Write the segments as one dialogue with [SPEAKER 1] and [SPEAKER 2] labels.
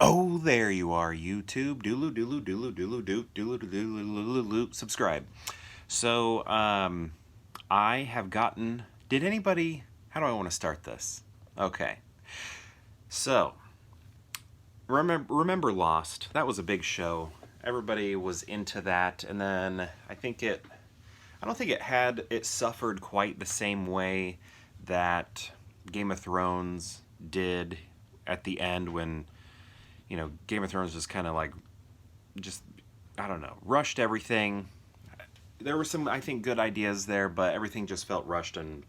[SPEAKER 1] Oh, there you are, YouTube. Doodle doodle doodle doodle doop doodle doodle doodle doop. Subscribe. So, I have gotten. Did anybody? How do I want to start this? Okay. So, remember Lost? That was a big show. Everybody was into that, and then I think it. I don't think it suffered quite the same way that Game of Thrones did at the end when Game of Thrones was kind of like just I don't know, rushed everything. There were some I think good ideas there, but everything just felt rushed and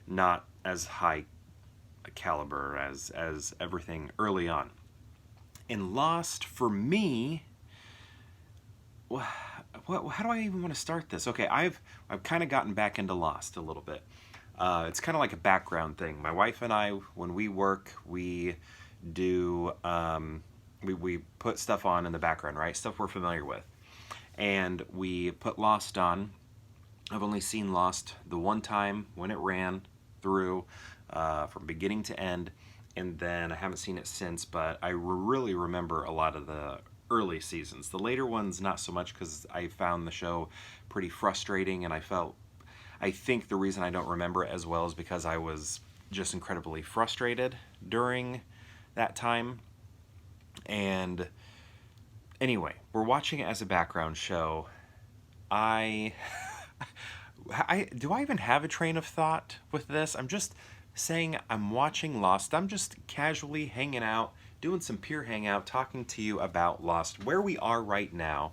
[SPEAKER 1] not as high caliber as everything early on. In Lost, for me, how do I even want to start this? Okay, I've kind of gotten back into Lost a little bit. It's kind of like a background thing. My wife and I, when we work, we do we put stuff on in the background, right? Stuff we're familiar with, and we put Lost on. I've only seen Lost the one time when it ran through from beginning to end, and then I haven't seen it since, but I really remember a lot of the early seasons. The later ones, not so much, because I found the show pretty frustrating, and I think the reason I don't remember it as well is because I was just incredibly frustrated during that time. And anyway, we're watching it as a background show. I do I even have a train of thought with this? I'm just saying I'm watching Lost. I'm just casually hanging out, doing some pure hangout, talking to you about Lost. Where we are right now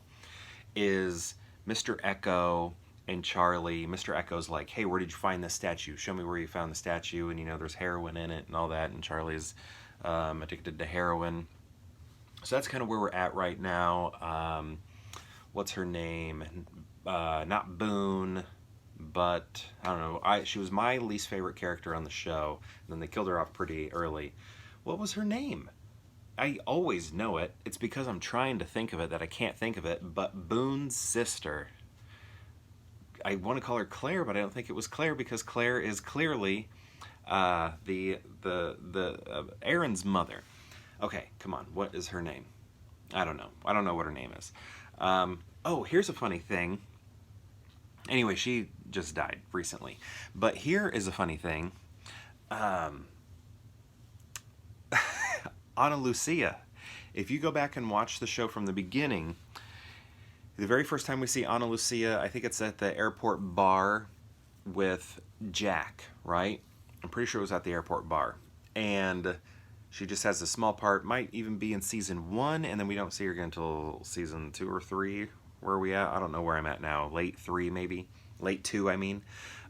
[SPEAKER 1] is Mr. Echo and Charlie. Mr. Echo's like, "Hey, where did you find this statue? Show me where you found the statue." And there's heroin in it and all that. And Charlie's addicted to heroin. So that's kind of where we're at right now. What's her name? Not Boone, but I don't know. She was my least favorite character on the show. And then they killed her off pretty early. What was her name? I always know it. It's because I'm trying to think of it that I can't think of it. But Boone's sister. I want to call her Claire, but I don't think it was Claire because Claire is clearly the Aaron's mother. Okay, come on. What is her name? I don't know. I don't know what her name is. Oh, here's a funny thing. Anyway, she just died recently. But here is a funny thing. Ana Lucia. If you go back and watch the show from the beginning, the very first time we see Ana Lucia, I think it's at the airport bar with Jack, right? I'm pretty sure it was at the airport bar. And she just has a small part, might even be in season 1, and then we don't see her again until season 2 or 3. Where are we at? I don't know where I'm at now. Late 3, maybe. Late 2, I mean.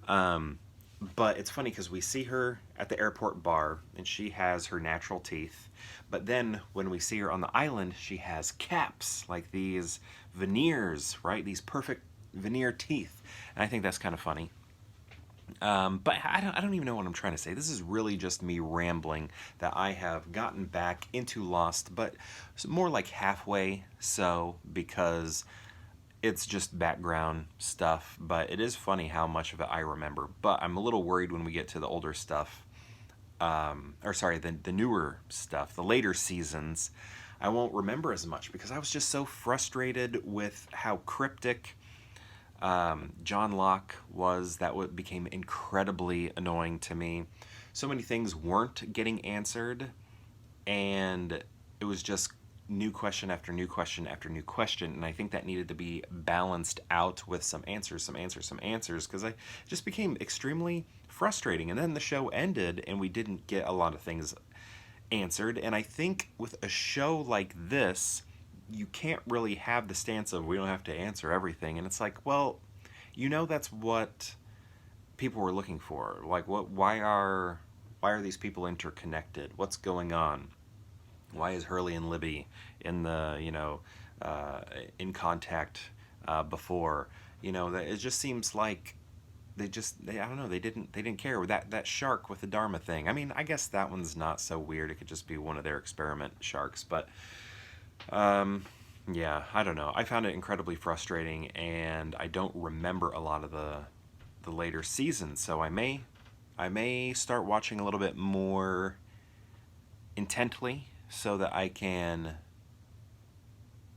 [SPEAKER 1] But it's funny because we see her at the airport bar, and she has her natural teeth. But then when we see her on the island, she has caps, like these veneers, right? These perfect veneer teeth. And I think that's kind of funny. But I don't even know what I'm trying to say. This is really just me rambling that I have gotten back into Lost, but more like halfway so, because it's just background stuff. But it is funny how much of it I remember. But I'm a little worried when we get to the older stuff, or sorry, the newer stuff, the later seasons. I won't remember as much because I was just so frustrated with how cryptic John Locke was. That what became incredibly annoying to me. So many things weren't getting answered, and it was just new question after new question after new question, and I think that needed to be balanced out with some answers, because it just became extremely frustrating. And then the show ended, and we didn't get a lot of things answered, and I think with a show like this, you can't really have the stance of we don't have to answer everything. And it's like, well, that's what people were looking for. Like, why are these people interconnected? What's going on? Why is Hurley and Libby in the in contact before? It just seems like they I don't know, they didn't care. That shark with the Dharma thing. I mean, I guess that one's not so weird. It could just be one of their experiment sharks, but yeah, I don't know. I found it incredibly frustrating, and I don't remember a lot of the later seasons. So I may start watching a little bit more intently so that I can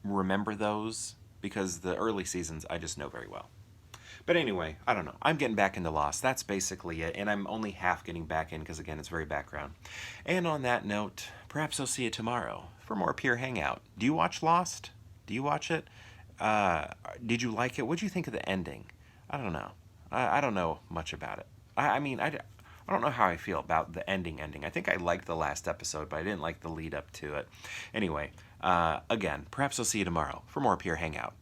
[SPEAKER 1] remember those, because the early seasons I just know very well. But anyway, I don't know. I'm getting back into Lost. That's basically it. And I'm only half getting back in because, again, it's very background. And on that note, perhaps I'll see you tomorrow for more Pure Hangout. Do you watch Lost? Do you watch it? Uh, did you like it? What did you think of the ending? I don't know. I don't know much about it. I mean, I don't know how I feel about the ending. I think I liked the last episode, but I didn't like the lead up to it. Anyway, again, perhaps I'll see you tomorrow for more Pure Hangout.